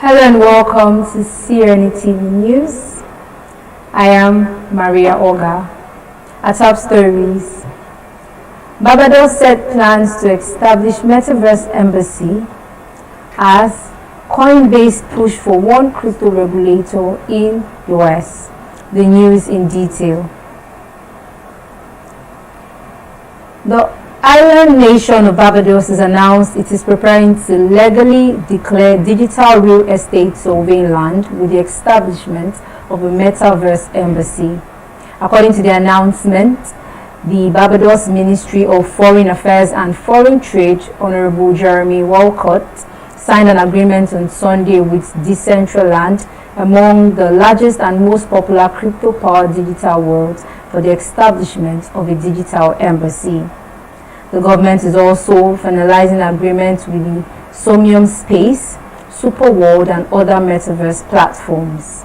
Hello and welcome to CNETv News. I am Maria Oga. At top stories, Barbados set plans to establish Metaverse Embassy as Coinbase push for one crypto regulator in US. The news in detail. The island nation of Barbados has announced it is preparing to legally declare digital real estate sovereign land with the establishment of a Metaverse Embassy. According to the announcement, the Barbados Ministry of Foreign Affairs and Foreign Trade, Honorable Jeremy Walcott, signed an agreement on Sunday with Decentraland, among the largest and most popular crypto-powered digital worlds, for the establishment of a digital embassy. The government is also finalizing agreements with the Somnium Space, Superworld, and other metaverse platforms.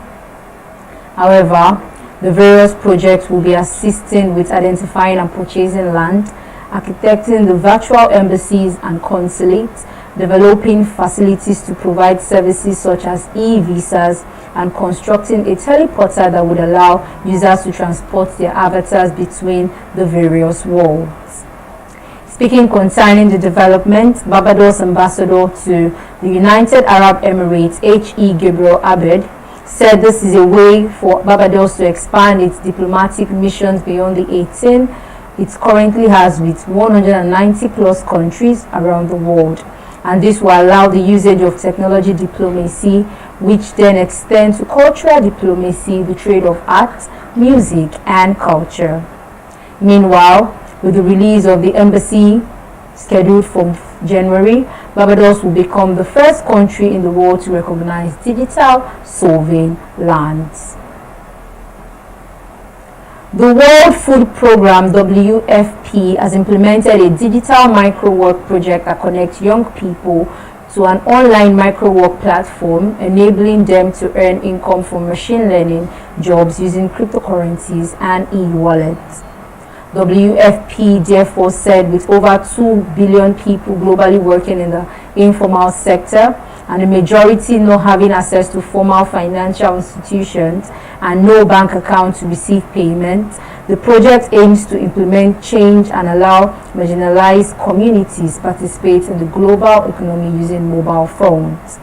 However, the various projects will be assisting with identifying and purchasing land, architecting the virtual embassies and consulates, developing facilities to provide services such as e-visas, and constructing a teleporter that would allow users to transport their avatars between the various worlds. Speaking concerning the development, Barbados Ambassador to the United Arab Emirates, H.E. Gabriel Abed, said this is a way for Barbados to expand its diplomatic missions beyond the 18 it currently has with 190 plus countries around the world, and this will allow the usage of technology diplomacy, which then extends to cultural diplomacy, the trade of art, music, and culture. Meanwhile, with the release of the embassy scheduled for January, Barbados will become the first country in the world to recognize digital sovereign lands. The World Food Programme (WFP) has implemented a digital micro-work project that connects young people to an online micro-work platform, enabling them to earn income from machine learning jobs using cryptocurrencies and e-wallets. WFP therefore said with over 2 billion people globally working in the informal sector and the majority not having access to formal financial institutions and no bank account to receive payments, the project aims to implement change and allow marginalized communities participate in the global economy using mobile phones.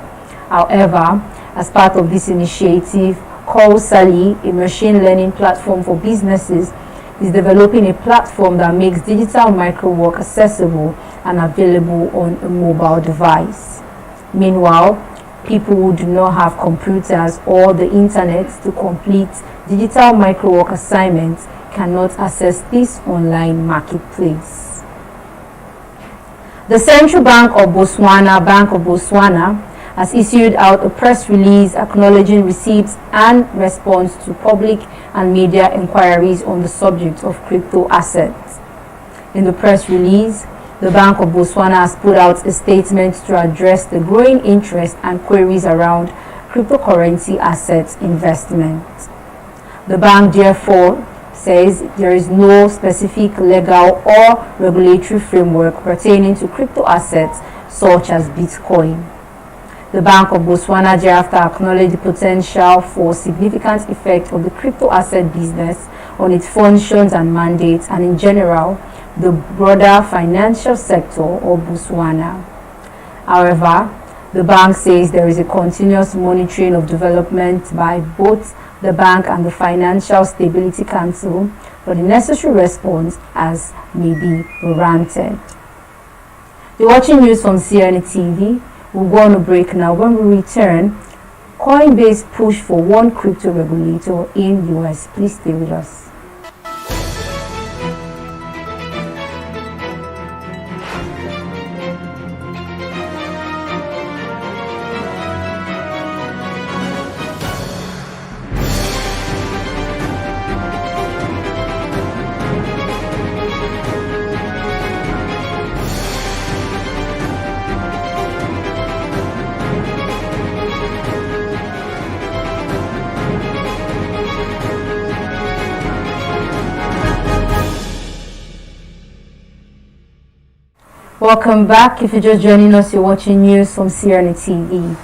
However, as part of this initiative, Call Sally, a machine learning platform for businesses, is developing a platform that makes digital micro-work accessible and available on a mobile device. Meanwhile, people who do not have computers or the internet to complete digital micro-work assignments cannot access this online marketplace. The Central Bank of Botswana, Bank of Botswana, has issued out a press release acknowledging receipts and response to public and media inquiries on the subject of crypto assets. In the press release, the Bank of Botswana has put out a statement to address the growing interest and queries around cryptocurrency assets investment. The bank therefore says there is no specific legal or regulatory framework pertaining to crypto assets such as Bitcoin. The Bank of Botswana thereafter acknowledged the potential for significant effect of the crypto asset business on its functions and mandates, and in general, the broader financial sector of Botswana. However, the bank says there is a continuous monitoring of development by both the bank and the Financial Stability Council for the necessary response as may be warranted. You're watching news from CNETv. We'll go on a break now. When we return, Coinbase push for one crypto regulator in US. Please stay with us. Welcome back. If you're just joining us, you're watching news from CNETv.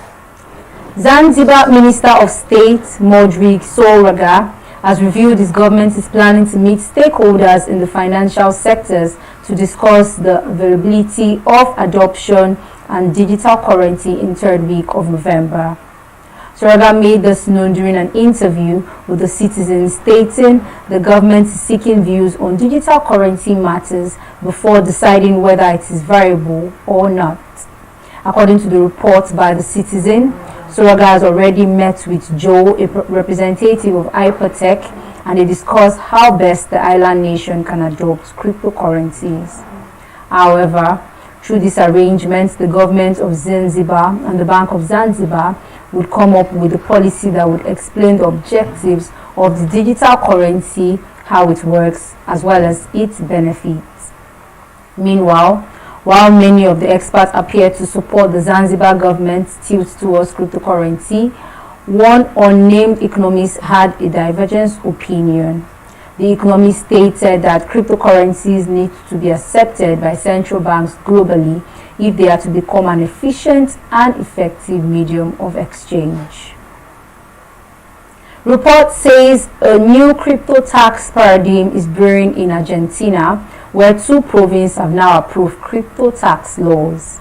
Zanzibar Minister of State Modric Soraga has revealed his government is planning to meet stakeholders in the financial sectors to discuss the availability of adoption and digital currency in third week of November. Soraga made this known during an interview with the Citizen, stating the government is seeking views on digital currency matters before deciding whether it is viable or not. According to the report by the Citizen, Soraga has already met with Joe, a representative of FINTECH, and they discussed how best the island nation can adopt cryptocurrencies. However, through this arrangement, the government of Zanzibar and the Bank of Zanzibar would come up with a policy that would explain the objectives of the digital currency, how it works, as well as its benefits. Meanwhile, while many of the experts appear to support the Zanzibar government's tilt towards cryptocurrency, one unnamed economist had a divergent opinion. The economist stated that cryptocurrencies need to be accepted by central banks globally if they are to become an efficient and effective medium of exchange. Report says a new crypto tax paradigm is brewing in Argentina, where 2 provinces have now approved crypto tax laws.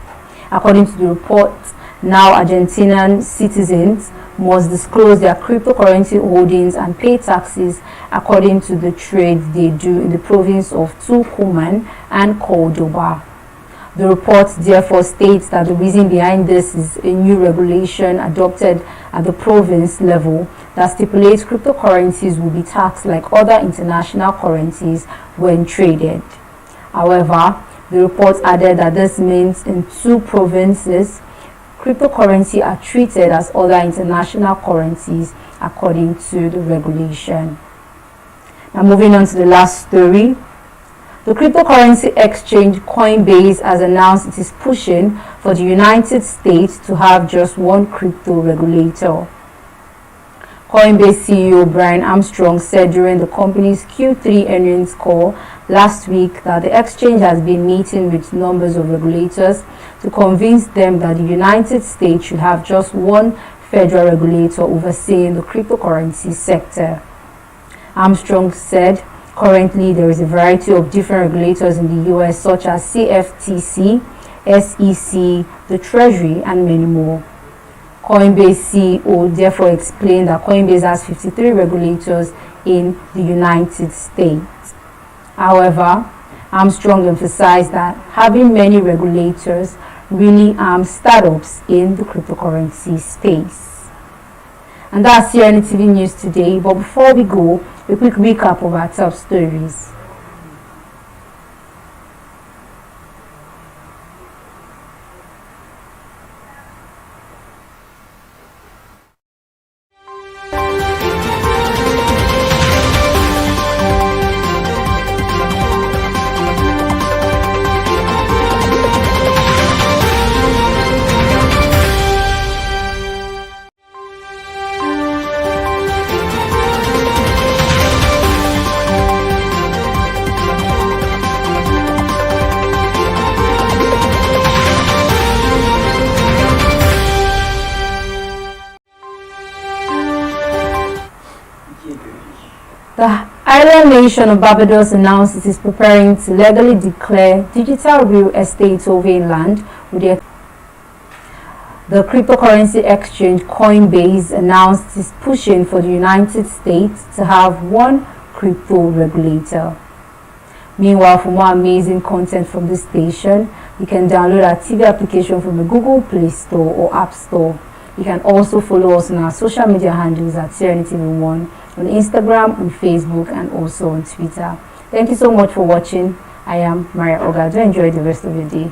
According to the report, now Argentinian citizens must disclose their cryptocurrency holdings and pay taxes according to the trade they do in the province of Tucumán and Cordoba. The report therefore states that the reason behind this is a new regulation adopted at the province level that stipulates cryptocurrencies will be taxed like other international currencies when traded. However, the report added that this means in 2 provinces, cryptocurrency are treated as other international currencies according to the regulation. Now moving on to the last story. The cryptocurrency exchange Coinbase has announced it is pushing for the United States to have just one crypto regulator. Coinbase CEO Brian Armstrong said during the company's Q3 earnings call last week that the exchange has been meeting with numbers of regulators to convince them that the United States should have just one federal regulator overseeing the cryptocurrency sector. Armstrong said currently there is a variety of different regulators in the US such as CFTC, SEC, the Treasury, and many more. Coinbase CEO therefore explained that Coinbase has 53 regulators in the United States. However, Armstrong emphasized that having many regulators really harms startups in the cryptocurrency space. And that's CNETv news today. But before we go, a quick recap of our top stories. The island nation of Barbados announced it is preparing to legally declare digital real estate sovereign land with the cryptocurrency exchange Coinbase announced it is pushing for the United States to have one crypto regulator. Meanwhile, for more amazing content from this station, you can download our TV application from the Google Play Store or App Store. You can also follow us on our social media handles at CNETv1 on Instagram, on Facebook, and also on Twitter. Thank you so much for watching. I am Maria Oga. Do enjoy the rest of your day.